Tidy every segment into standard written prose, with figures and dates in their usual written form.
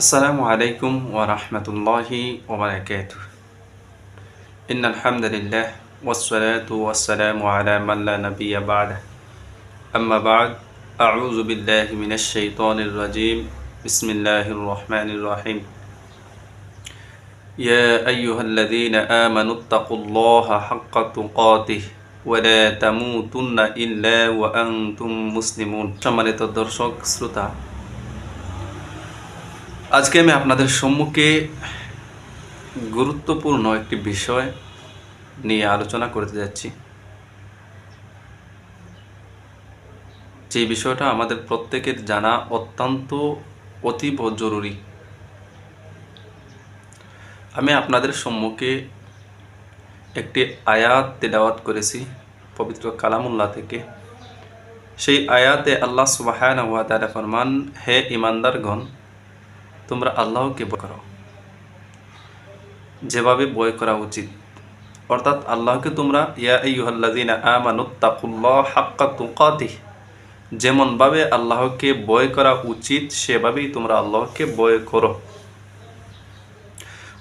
আসসালামু আলাইকুম ওয়া রাহমাতুল্লাহি ওয়া বারাকাতুহু। ইন্নাল হামদুলিল্লাহ ওয়াসসালাতু ওয়াসসালামু আলা মান লা নাবিয়্যা বা'দা। আম্মা বা'দ। আউযু বিল্লাহি মিনাশ শাইতানির রাজীম। বিসমিল্লাহির রহমানির রহিম। ইয়া আইয়ুহাল্লাযীনা আমানুত্তাকুল্লাহা হাক্কা তুকাতিহি ওয়া লা তামুতুন্না ইল্লা ওয়া আনতুম মুসলিমুন। সম্মানিত দর্শক শ্রোতা, আজকে আমি আপনাদের সম্মুখে গুরুত্বপূর্ণ একটি বিষয় নিয়ে আলোচনা করতে যাচ্ছি। যে বিষয়টা আমাদের প্রত্যেকের জানা অত্যন্ত অতীব জরুরি। আমি আপনাদের সম্মুখে একটি আয়াত তিলাওয়াত করেছি পবিত্র কালামুল্লাহ থেকে। সেই আয়াতে আল্লাহ সুবহানাহু ওয়া তাআলা ফরমান, হে ঈমানদারগণ, তোমরা আল্লাহকে ভয় করো যেভাবে ভয় করা উচিত। অর্থাৎ আল্লাহকে তোমরা ইয়া আইয়ুহাল্লাযীনা আমানুত্তাকুল্লাহা হাক্কা তুকাতিহি, যেমনভাবে আল্লাহকে ভয় করা উচিত সেভাবেই তোমরা আল্লাহকে ভয় করো।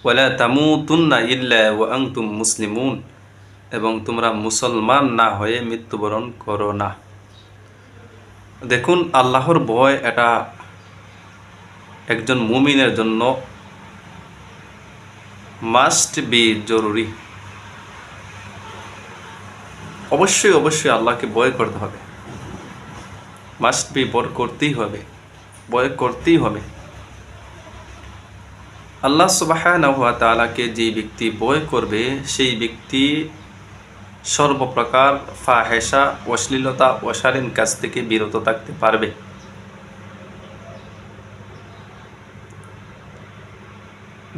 ওয়ালা তামুতুন্না ইল্লা ওয়া আনতুম মুসলিমুন, এবং তোমরা মুসলমান না হয়ে মৃত্যুবরণ করো না। দেখুন, আল্লাহর ভয় এটা একজন মুমিনের জন্য মাস্ট বি, জরুরি। অবশ্যই অবশ্যই আল্লাহকে ভয় করতে হবে, মাস্ট বি, ভয় করতেই হবে, ভয় করতেই হবে। আল্লাহ সুবহানাহু ওয়া তাআলাকে যে ব্যক্তি ভয় করবে সেই ব্যক্তি সর্বপ্রকার ফাহেশা, অশ্লীলতা, অশালীন কাজ থেকে বিরত থাকতে পারবে।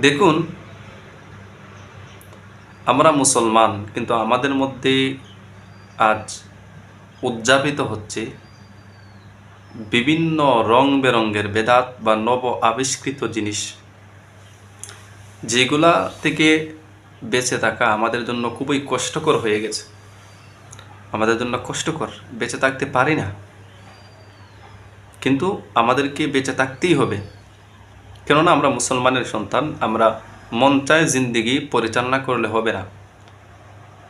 দেখুন, আমরা মুসলমান, কিন্তু আমাদের মধ্যে আজ উদযাপিত হচ্ছে বিভিন্ন রং বেরঙের বেদাত বা নব আবিষ্কৃত জিনিস, যেগুলা থেকে বেঁচে থাকা আমাদের জন্য খুবই কষ্টকর হয়ে গেছে। আমাদের জন্য কষ্টকর, বেঁচে থাকতে পারি না, কিন্তু আমাদেরকে বেঁচে থাকতেই হবে। কেননা আমরা মুসলমানের সন্তান, আমরা মন চায় জিন্দিগি পরিচালনা করলে হবে না।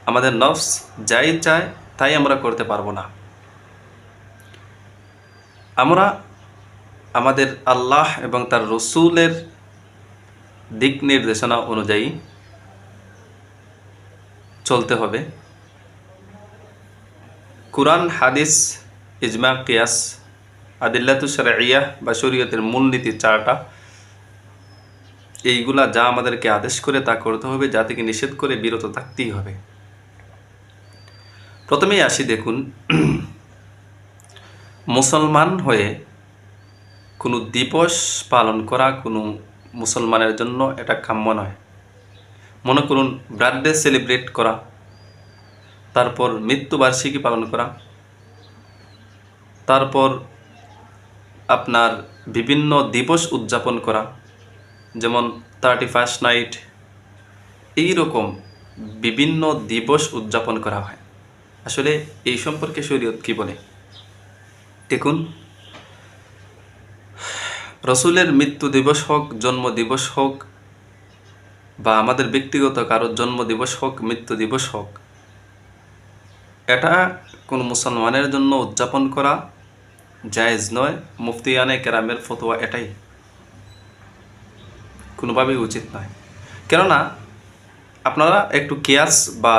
আমাদের নফস যাই চায় তাই আমরা করতে পারবো না। আমরা আমাদের আল্লাহ এবং তার রসুলের দিক নির্দেশনা অনুযায়ী চলতে হবে। কুরআন, হাদিস, ইজমা, কিয়াস, আদিল্লাতু শারঈয়াহ বা শরীয়তের মূলনীতি চারটা, এইগুলা যা আমাদেরকে আদেশ করে তা করতে হবে, যা থেকে নিষেধ করে বিরত থাকতেই হবে। প্রথমেই আসি, দেখুন, মুসলমান হয়ে কোনো দিবস পালন করা কোনো মুসলমানের জন্য এটা কাম্য নয়। মনে করুন, বার্থডে সেলিব্রেট করা, তারপর মৃত্যুবার্ষিকী পালন করা, তারপর আপনার বিভিন্ন দিবস উদযাপন করা, যেমন 31st নাইট, এইরকম বিভিন্ন দিবস উদযাপন করা হয়। আসলে এই সম্পর্কে শরীয়ত কি বলে? দেখুন, রসুলের মৃত্যু দিবস হোক, জন্ম দিবস হোক, বা আমাদের ব্যক্তিগত কারোর জন্ম দিবস হোক, মৃত্যু দিবস হোক, এটা কোনো মুসলমানের জন্য উদযাপন করা জায়েজ নয়। মুফতিয়ানে কেরামের ফতোয়া এটাই, কোনোভাবেই উচিত নয়। কেননা আপনারা একটু কিয়াস বা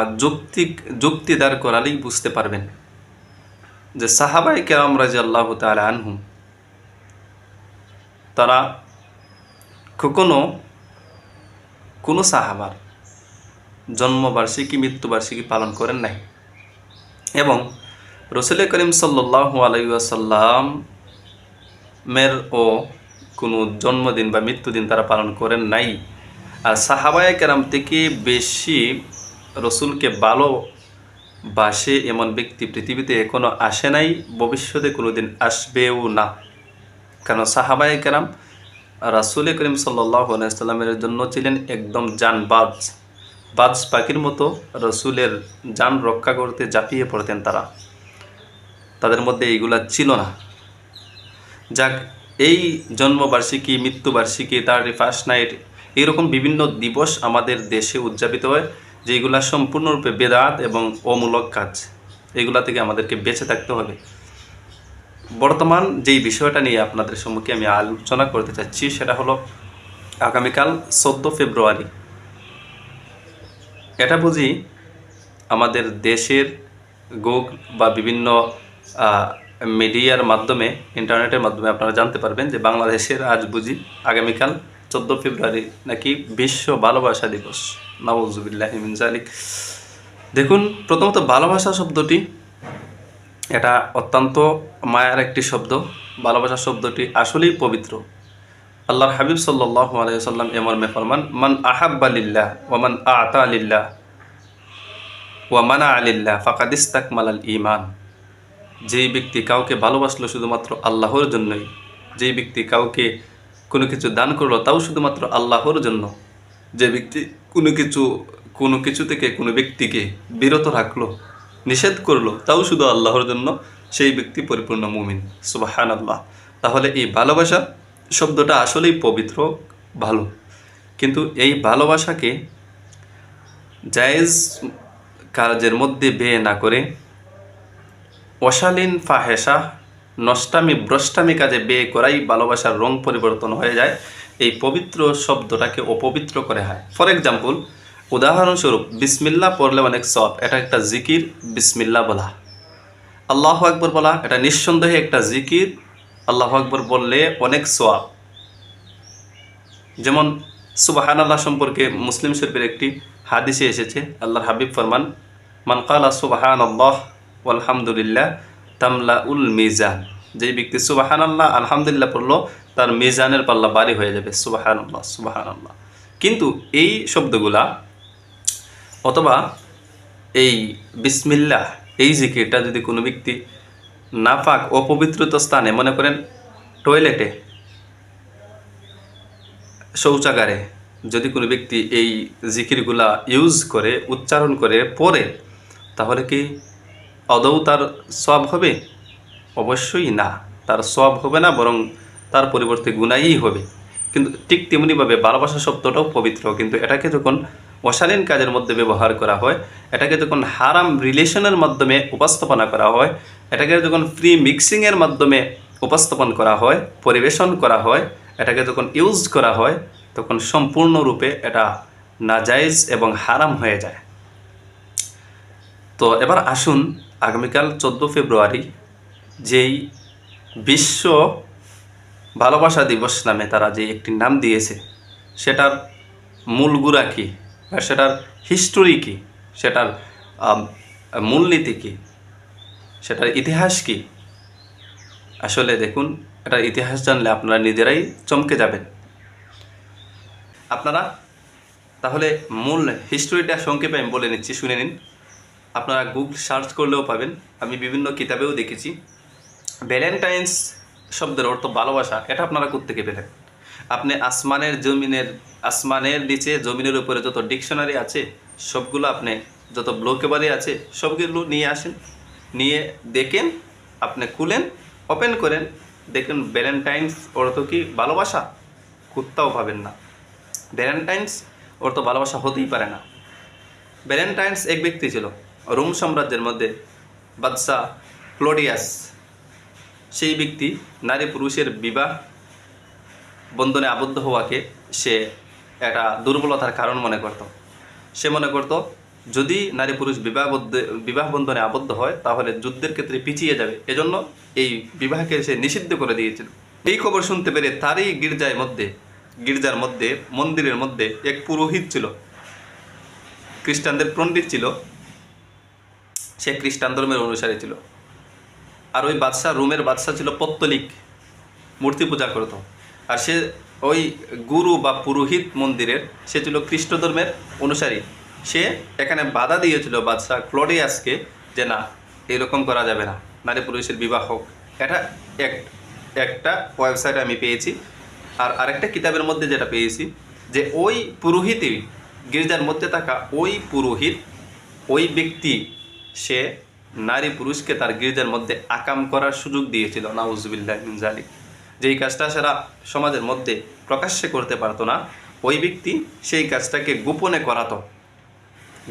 যুক্তি দাঁড় করালেই বুঝতে পারবেন যে সাহাবায়ে কেরাম রাদিয়াল্লাহু তাআলা আনহুম, তারা কখনো কোনো সাহাবার জন্মবার্ষিকী, মৃত্যুবার্ষিকী পালন করেন নাই, এবং রসুল করিম সাল্লাল্লাহু আলাইহি ওয়াসাল্লামের ও কোনো জন্মদিন বা মৃত্যুদিন তারা পালন করেন নাই। আর সাহাবায়ে কেরাম থেকে বেশি রসুলকে ভালোবাসে এমন ব্যক্তি পৃথিবীতে এখনও আসে নাই, ভবিষ্যতে কোনোদিন আসবেও না। কারণ সাহাবায়ে কেরাম রাসূল করিম সাল্লাল্লাহু আলাইহি ওয়াসাল্লামের জন্য ছিলেন একদম জানবাজ, বাজ পাখির মতো রসুলের জান রক্ষা করতে ঝাঁপিয়ে পড়তেন তারা। তাদের মধ্যে এইগুলা ছিল না। যাক, এই জন্মবার্ষিকী, মৃত্যুবার্ষিকী, 31st নাইট, এরকম বিভিন্ন দিবস আমাদের দেশে উদযাপিত হয়, যেগুলা সম্পূর্ণরূপে বেদাত এবং অমূলক কাজ। এগুলা থেকে আমাদেরকে বেঁচে থাকতে হবে। বর্তমান যেই বিষয়টা নিয়ে আপনাদের সম্মুখে আমি আলোচনা করতে চাচ্ছি সেটা হলো আগামীকাল 14 ফেব্রুয়ারি। এটা বুঝি আমাদের দেশের গুগল বা বিভিন্ন মিডিয়ার মাধ্যমে, ইন্টারনেটের মাধ্যমে আপনারা জানতে পারবেন যে বাংলাদেশের আজ বুঝি আগামীকাল 14 ফেব্রুয়ারি নাকি বিশ্ব ভালোবাসা দিবস। নাউজুবিল্লাহি মিন যালিক। দেখুন, প্রথমত ভালোবাসা শব্দটি এটা অত্যন্ত মায়ার একটি শব্দ। ভালোবাসা শব্দটি আসলেই পবিত্র। আল্লাহর হাবিব সাল্লাল্লাহু আলাইহি ওয়াসাল্লাম এ মর্মে ফরমান, মান আহাব্বা লিল্লাহ ওয়া মান আতা লিল্লাহ ওয়া মানা আলিল্লাহ ফাকাদ ইসতাকমালাল ঈমান। যেই ব্যক্তি কাউকে ভালোবাসলো শুধুমাত্র আল্লাহর জন্যই, যেই ব্যক্তি কাউকে কোনো কিছু দান করলো তাও শুধুমাত্র আল্লাহর জন্য, যে ব্যক্তি কোনো কিছু থেকে কোনো ব্যক্তিকে বিরত রাখলো, নিষেধ করলো তাও শুধু আল্লাহর জন্য, সেই ব্যক্তি পরিপূর্ণ মুমিন। সুবহানাল্লাহ। তাহলে এই ভালোবাসা শব্দটা আসলেই পবিত্র, ভালো। কিন্তু এই ভালোবাসাকে জায়েজ কাজের মধ্যে ব্যয় না করে অশালীন, ফাহেসা, নষ্টামি, ভ্রষ্টামি কাজে ব্যয় করাই ভালোবাসার রং পরিবর্তন হয়ে যায়। এই পবিত্র শব্দটাকে অপবিত্র করে হয়। ফর এক্সাম্পল, উদাহরণস্বরূপ, বিসমিল্লাহ পড়লে অনেক সওয়াব, এটা একটা জিকির। বিসমিল্লাহ বলা, আল্লাহু আকবার বলা, এটা নিঃসন্দেহে একটা জিকির। আল্লাহু আকবার বললে অনেক সওয়াব। যেমন সুবহানাল্লাহ সম্পর্কে মুসলিম শরীফের একটি হাদিসে এসেছে, আল্লাহর হাবিব ফরমান, মান কালা সুবহানাল্লাহ আলহামদুলিল্লাহ তামলাউল মিজান। যেই ব্যক্তি সুবহানাল্লাহ আলহামদুলিল্লাহ পড়লো তার মিজানের পাল্লা ভারী হয়ে যাবে। সুবহানাল্লাহ, সুবহানাল্লাহ। কিন্তু এই শব্দগুলা অথবা এই বিসমিল্লাহ, এই জিকিরটা যদি কোনো ব্যক্তি নাপাক, অপবিত্রত স্থানে, মনে করেন টয়লেটে, শৌচাগারে, যদি কোনো ব্যক্তি এই জিকিরগুলা ইউজ করে, উচ্চারণ করে, পড়ে, তাহলে কি আদৌ তার সওয়াব হবে? অবশ্যই না, তার সওয়াব হবে না, বরং তার পরিবর্তে গুনাহই হবে। কিন্তু ঠিক তেমনিভাবে ভালোবাসা শব্দটাও পবিত্র, কিন্তু এটাকে যখন অশালীন কাজের মধ্যে ব্যবহার করা হয়, এটাকে যখন হারাম রিলেশনের মাধ্যমে উপস্থাপনা করা হয়, এটাকে যখন ফ্রি মিক্সিংয়ের মাধ্যমে উপস্থাপন করা হয়, পরিবেশন করা হয়, এটাকে যখন ইউজ করা হয়, তখন সম্পূর্ণরূপে এটা নাজায়েজ এবং হারাম হয়ে যায়। তো এবার আসুন, আগামীকাল 14 ফেব্রুয়ারি যেই বিশ্ব ভালোবাসা দিবস নামে তারা যে একটি নাম দিয়েছে, সেটার মূল গুড়া কী, বা সেটার হিস্টোরি কী, সেটার মূলনীতি কী, সেটার ইতিহাস কী। আসলে দেখুন, এটার ইতিহাস জানলে আপনারা নিজেরাই চমকে যাবেন। আপনারা তাহলে মূল হিস্টোরিটা সংক্ষেপে আমি বলে নিচ্ছি, শুনে নিন। আপনারা গুগল সার্চ করলেও পাবেন, আমি বিভিন্ন কিতাবেও দেখেছি। ভ্যালেন্টাইন্স শব্দের অর্থ ভালোবাসা, এটা আপনারা কোত্থেকে পেলেন? আপনি আসমানের নিচে, জমিনের উপরে যত ডিকশনারি আছে সবগুলো, আপনি যত ব্লোকেবারি আছে সবগুলো নিয়ে আসেন, নিয়ে দেখেন, আপনি খুলেন, ওপেন করেন, দেখেন ভ্যালেন্টাইন্স অর্থ কি ভালোবাসা? কোথাও পাবেন না। ভ্যালেন্টাইন্স অর্থ ভালোবাসা হতেই পারে না। ভ্যালেন্টাইন্স এক ব্যক্তি ছিল রোম সাম্রাজ্যের মধ্যে, বাদশাহ ক্লোডিয়াস। সেই ব্যক্তি নারী পুরুষের বিবাহ বন্ধনে আবদ্ধ হওয়াকে সে একটা দুর্বলতার কারণ মনে করত। সে মনে করত যদি নারী পুরুষ বিবাহ বন্ধনে আবদ্ধ হয় তাহলে যুদ্ধের ক্ষেত্রে পিছিয়ে যাবে, এজন্য এই বিবাহকে সে নিষিদ্ধ করে দিয়েছিল। এই খবর শুনতে পেরে তারই গির্জার মধ্যে, মন্দিরের মধ্যে এক পুরোহিত ছিল, খ্রিস্টানদের পণ্ডিত ছিল, সে খ্রিস্টান ধর্মের অনুসারী ছিল। আর ওই বাদশাহ, রোমের বাদশাহ ছিল পত্তলিক, মূর্তি পূজা করত। আর সে ওই গুরু বা পুরোহিত মন্দিরের, সে ছিল খ্রিস্ট ধর্মের অনুসারী। সে এখানে বাধা দিয়েছিল বাদশাহ ক্লোডিয়াসকে যে না, এরকম করা যাবে না, নারী পুরুষের বিবাহ হোক। এটা একটা ওয়েবসাইটে আমি পেয়েছি। আর আরেকটা কিতাবের মধ্যে যেটা পেয়েছি, যে ওই পুরোহিতই, গির্জার মধ্যে থাকা ওই পুরোহিত, ওই ব্যক্তি, সে নারী পুরুষকে তার গির্জার মধ্যে আকাম করার সুযোগ দিয়েছিল। নাউজুবিল্লাহ মিন যালিক। যেই কাজটা সারা সমাজের মধ্যে প্রকাশ্যে করতে পারতো না, ওই ব্যক্তি সেই কাজটাকে গোপনে করাতো।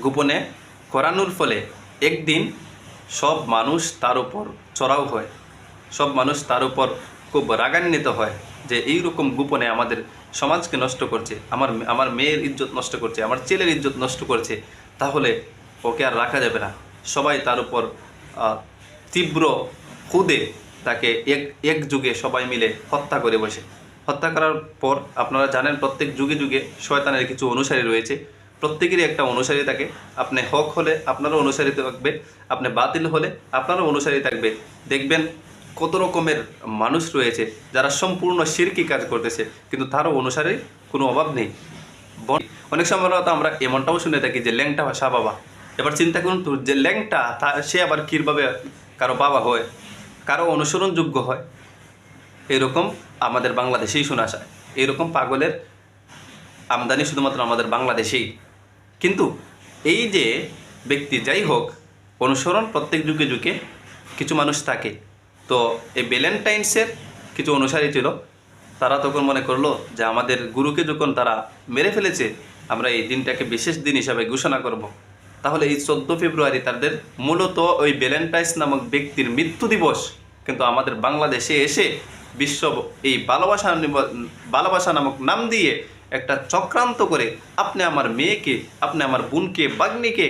গোপনে করানোর ফলে একদিন সব মানুষ তার উপর চড়াও হয়, সব মানুষ তার উপর খুব রাগান্বিত হয় যে এইরকম গোপনে আমাদের সমাজকে নষ্ট করছে, আমার মেয়ের ইজ্জত নষ্ট করছে, আমার ছেলের ইজ্জত নষ্ট করছে, তাহলে ওকে আর রাখা যাবে না। সবাই তার উপর তীব্র ক্ষুদে তাকে একযুগে সবাই মিলে হত্যা করে বসে। হত্যা করার পর আপনারা জানেন প্রত্যেক যুগে যুগে শয়তানের কিছু অনুসারী রয়েছে, প্রত্যেকেরই একটা অনুসারী থাকে। আপনি হক হলে আপনারও অনুসারী থাকবে, আপনি বাতিল হলে আপনারও অনুসারী থাকবে। দেখবেন কত রকমের মানুষ রয়েছে যারা সম্পূর্ণ শিরকি কাজ করতেছে, কিন্তু তারও অনুসারী কোনো অভাব নেই। অনেক সময় তো আমরা এমনটাও শুনে থাকি যে ল্যাংটা ভাষা বাবা। এবার চিন্তা করুন তো, যে ল্যাংটা সে আবার কীভাবে কারো বাবা হয়, কারো অনুসরণযোগ্য হয়। এরকম আমাদের বাংলাদেশেই শোনা যায়, এরকম পাগলের আমদানি শুধুমাত্র আমাদের বাংলাদেশেই। কিন্তু এই যে ব্যক্তি যাই হোক, অনুসরণ প্রত্যেক যুগে যুগে কিছু মানুষ থাকে। তো এই ভ্যালেন্টাইন্সের কিছু অনুসারী ছিল, তারা তখন মনে করলো যে আমাদের গুরুকে যখন তারা মেরে ফেলেছে, আমরা এই দিনটাকে বিশেষ দিন হিসাবে ঘোষণা করব। তাহলে এই 14 ফেব্রুয়ারি তাদের মূলত ওই ভ্যালেন্টাইন্স নামক ব্যক্তির মৃত্যু দিবস। কিন্তু আমাদের বাংলাদেশে এসে বিশ্ব এই ভালোবাসা নামক নাম দিয়ে একটা চক্রান্ত করে আপনি আমার মেয়েকে, আপনি আমার বোনকে, বাগ্নিকে,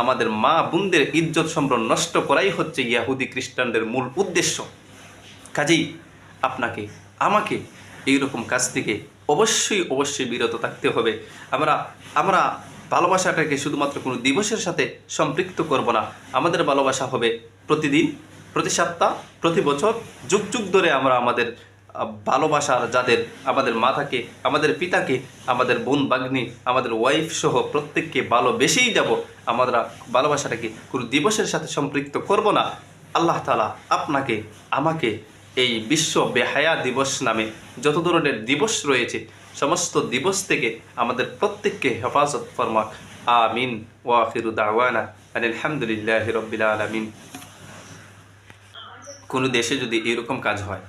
আমাদের মা বোনদের ইজ্জত সম্ভ্রম নষ্ট করাই হচ্ছে ইয়াহুদি খ্রিস্টানদের মূল উদ্দেশ্য। কাজেই আপনাকে আমাকে এইরকম কাজ থেকে অবশ্যই বিরত থাকতে হবে। আমরা ভালোবাসাটাকে শুধুমাত্র কোনো দিবসের সাথে সম্পৃক্ত করব না। আমাদের ভালোবাসা হবে প্রতিদিন, প্রতি সপ্তাহ, প্রতি বছর, যুগ যুগ ধরে আমরা আমাদের ভালোবাসার যাদের, আমাদের মাতাকে, আমাদের পিতাকে, আমাদের বোন বাগ্নি, আমাদের ওয়াইফ সহ প্রত্যেককে ভালোবেসেই যাব। আমরা ভালোবাসাটাকে কোনো দিবসের সাথে সম্পৃক্ত করব না। আল্লাহ তাআলা আপনাকে আমাকে এই বিশ্ব বেহায়া দিবস নামে যত ধরনের দিবস রয়েছে সমস্ত দিবস থেকে আমাদের প্রত্যেককে হেফাজত ফরমাক। আমিন। ওয়া আখিরু দাওয়ানা আলহামদুলিল্লাহি রাব্বিল আলামিন। কোনো দেশে যদি এরকম কাজ হয়,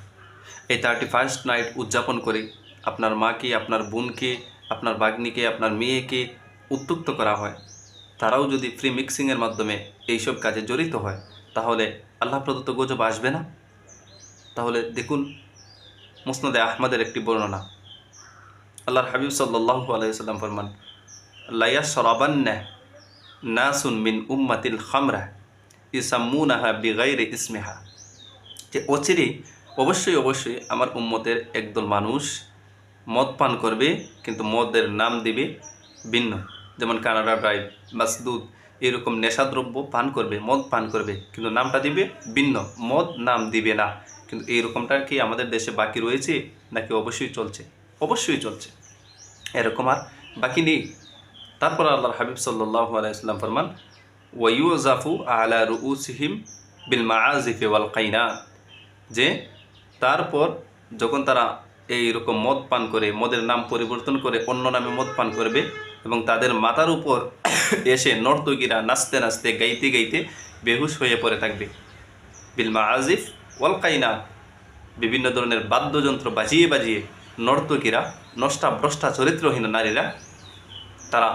এই 31st নাইট উদযাপন করে আপনার মাকে, আপনার বোনকে, আপনার বাগ্নিকে, আপনার মেয়েকে উত্ত্যক্ত করা হয়, তারাও যদি ফ্রি মিক্সিংয়ের মাধ্যমে এইসব কাজে জড়িত হয়, তাহলে আল্লাহ প্রদত্ত গজব আসবে না? তাহলে দেখুন মুসনাদে আহমদের একটি বর্ণনা, আল্লাহর হাবিব সাল্লাল্লাহু আলাইহি ওয়াসাল্লাম ফরমান, লা ইয়াশরাবান্না নাসুন মিন উম্মাতিল খামরা ইসাম্মুনাহা বিগাইরি ইসমিহা, যে অচিরেই অবশ্যই আমার উম্মতের একদল মানুষ মদ পান করবে, কিন্তু মদের নাম দিবে ভিন্ন। যেমন কানাডা ড্রাই, মাসদুদ, এরকম নেশাদ্রব্য পান করবে, মদ পান করবে, কিন্তু নামটা দিবে ভিন্ন, মদ নাম দিবে না। কিন্তু এইরকমটা কি আমাদের দেশে বাকি রয়েছে নাকি? অবশ্যই চলছে, এরকম আর বাকি নেই। তারপর আল্লাহর হাবিব সাল্লাল্লাহু আলাইহি ওয়াসাল্লাম ফরমান, ওয়ায়ুজাফু আলা রুউসিহিম বিল মাআজিফি ওয়াল কাইনাত, যে তারপর যখন তারা এইরকম মদ পান করে, মদের নাম পরিবর্তন করে অন্য নামে মদ পান করবে, এবং তাদের মাথার উপর এসে নর্তকীরা নাচতে নাচতে, গাইতে গাইতে বেহুশ হয়ে পড়ে থাকবে। বিল মাআজিফ ওয়াল কাইনাত, বিভিন্ন ধরনের বাদ্যযন্ত্র বাজিয়ে বাজিয়ে নর্তকীরা, নষ্টা ভ্রষ্টা চরিত্রহীন নারীরা, তারা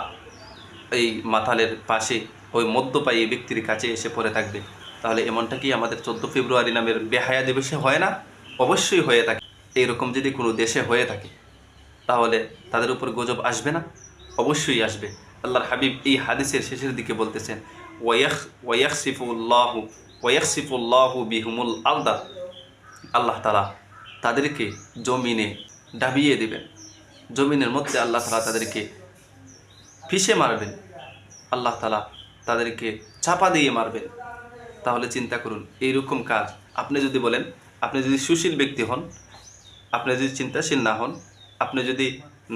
এই মাতালের পাশে ওই মদ্যপায়ী ব্যক্তির কাছে এসে পড়ে থাকবে। তাহলে এমনটা কি আমাদের 14 ফেব্রুয়ারি নামের বেহায়া দিবসে হয় না? অবশ্যই হয়ে থাকে। এইরকম যদি কোনো দেশে হয়ে থাকে, তাহলে তাদের উপর গজব আসবে না? অবশ্যই আসবে। আল্লাহর হাবিব এই হাদিসের শেষের দিকে বলতেছেন, ওয়াইয়াখসিফুল্লাহু বিহুমুল আরদা, আল্লাহ তাআলা তাদেরকে জমিনে ডাবিয়ে দেবেন, জমিনের মধ্যে আল্লাহ তাআলা তাদেরকে ফিসে মারবেন, আল্লাহ তাআলা তাদেরকে চাপা দিয়ে মারবেন। তাহলে চিন্তা করুন, এইরকম কাজ আপনি যদি বলেন, আপনি যদি সুশীল ব্যক্তি হন, আপনি যদি চিন্তাশীল না হন, আপনি যদি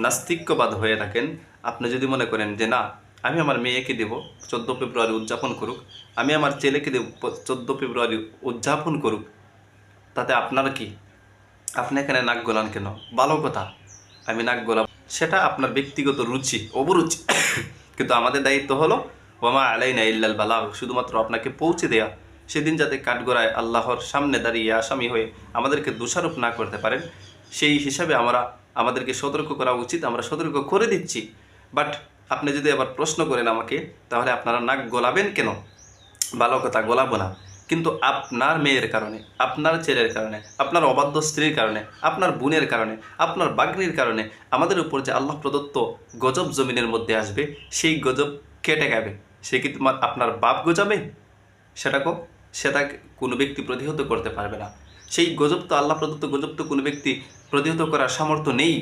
নাস্তিক্যবাদ হয়ে থাকেন, আপনি যদি মনে করেন যে না, আমি আমার মেয়েকে দেব 14 ফেব্রুয়ারি উদযাপন করুক, আমি আমার ছেলেকে দেব 14 ফেব্রুয়ারি উদযাপন করুক, তাতে আপনার কি? আপনি এখানে নাক গলান কেন? ভালো কথা, আমি নাক গলাব, সেটা আপনার ব্যক্তিগত রুচি, অবরুচি। কিন্তু আমাদের দায়িত্ব হলো ওয়ামা আলাইনা ইল্লাল বালাগ, শুধুমাত্র আপনাকে পৌঁছে দেয়া সেদিন যাতে কাঠগড়ায় আল্লাহর সামনে দাঁড়িয়ে আসামি হয়ে আমাদেরকে দোষারোপ না করতে পারেন, সেই হিসাবে আমাদেরকে সতর্ক করা উচিত। আমরা সতর্ক করে দিচ্ছি। বাট আপনি যদি আবার প্রশ্ন করেন আমাকে, তাহলে আপনারা নাক গলাবেন কেন? ভালো কথা, গলাবো না। কিন্তু আপনার মেয়ের কারণে, আপনার ছেলের কারণে, আপনার অবাধ্য স্ত্রীর কারণে, আপনার বোনের কারণে, আপনার বাগ্নির কারণে আমাদের উপর যে আল্লাহ প্রদত্ত গজব জমিনের মধ্যে আসবে, সেই গজব কেটে যাবে। সে কি আপনার বাপ গজাবে? সেটা কোনো ব্যক্তি প্রতিহত করতে পারবে না। সেই গজব তো, আল্লাহ প্রদত্ত গজব তো কোনো ব্যক্তি প্রতিহত করার সামর্থ্য নেই।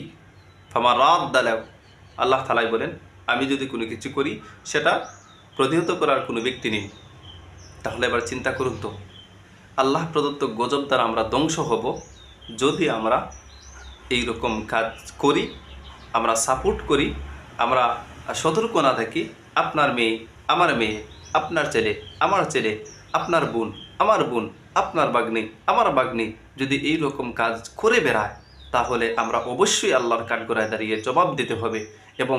আমার রাত দালাও, আল্লাহ তাআলাই বলেন, আমি যদি কোনো কিছু করি সেটা প্রতিহত করার কোনো ব্যক্তি নেই। তাহলে এবার চিন্তা করুন তো, আল্লাহ প্রদত্ত গজব দ্বারা আমরা ধ্বংস হব যদি আমরা এই রকম কাজ করি, আমরা সাপোর্ট করি, আমরা সতর্ক না থাকি। আপনার মেয়ে আমার মেয়ে, আপনার ছেলে আমার ছেলে, আপনার বোন আমার বোন, আপনার বাগ্নি আমার বাগ্নি যদি এই রকম কাজ করে বেড়ায়, তাহলে আমরা অবশ্যই আল্লাহর কাঠগড়ায় দাঁড়িয়ে জবাব দিতে হবে। এবং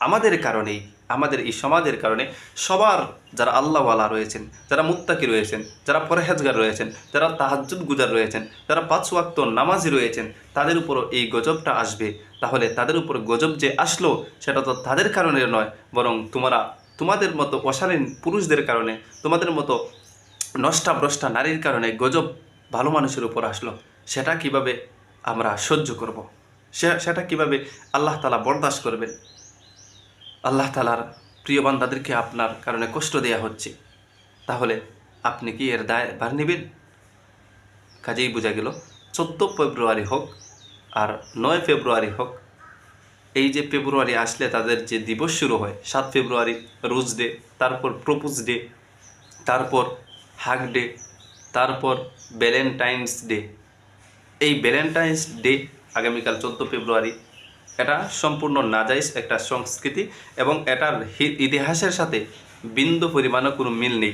আমাদের কারণেই, আমাদের এই সমাজের কারণে সবার যারা আল্লাহওয়ালা রয়েছেন, যারা মুত্তাকি রয়েছেন, যারা পরহেজগার রয়েছেন, যারা তাহাজ্জুদ গুজার রয়েছেন, যারা 5 ওয়াক্ত নামাজি রয়েছেন, তাদের উপরও এই গজবটা আসবে। তাহলে তাদের উপর গজব যে আসলো, সেটা তো তাদের কারণে নয়, বরং তোমাদের মতো অশালীন পুরুষদের কারণে, তোমাদের মতো নষ্টা ভ্রষ্টা নারীর কারণে গজব ভালো মানুষের উপর আসলো। সেটা কিভাবে আমরা সহ্য করব? সেটা কিভাবে আল্লাহ তাআলা বরদাস্ত করবেন? আল্লাহ তাআলার প্রিয় বান্দাদেরকে আপনার কারণে কষ্ট দেয়া হচ্ছে, তাহলে আপনি কি এর দায় ভার নেবেন? কাজেই বোঝা গেল, 14 ফেব্রুয়ারি হোক আর 9 ফেব্রুয়ারি হোক, এই যে ফেব্রুয়ারি আসলে তাদের যে দিবস শুরু হয়, 7 ফেব্রুয়ারি রোজ ডে, তারপর প্রপোজ ডে, তারপর হাগ ডে, তারপর ভ্যালেন্টাইন্স ডে। এই ভ্যালেন্টাইন্স ডে আগামীকাল 14 ফেব্রুয়ারি, এটা সম্পূর্ণ নাজাইজ একটা সংস্কৃতি এবং এটার ইতিহাসের সাথে বিন্দু পরিমাণও কোনো মিল নেই।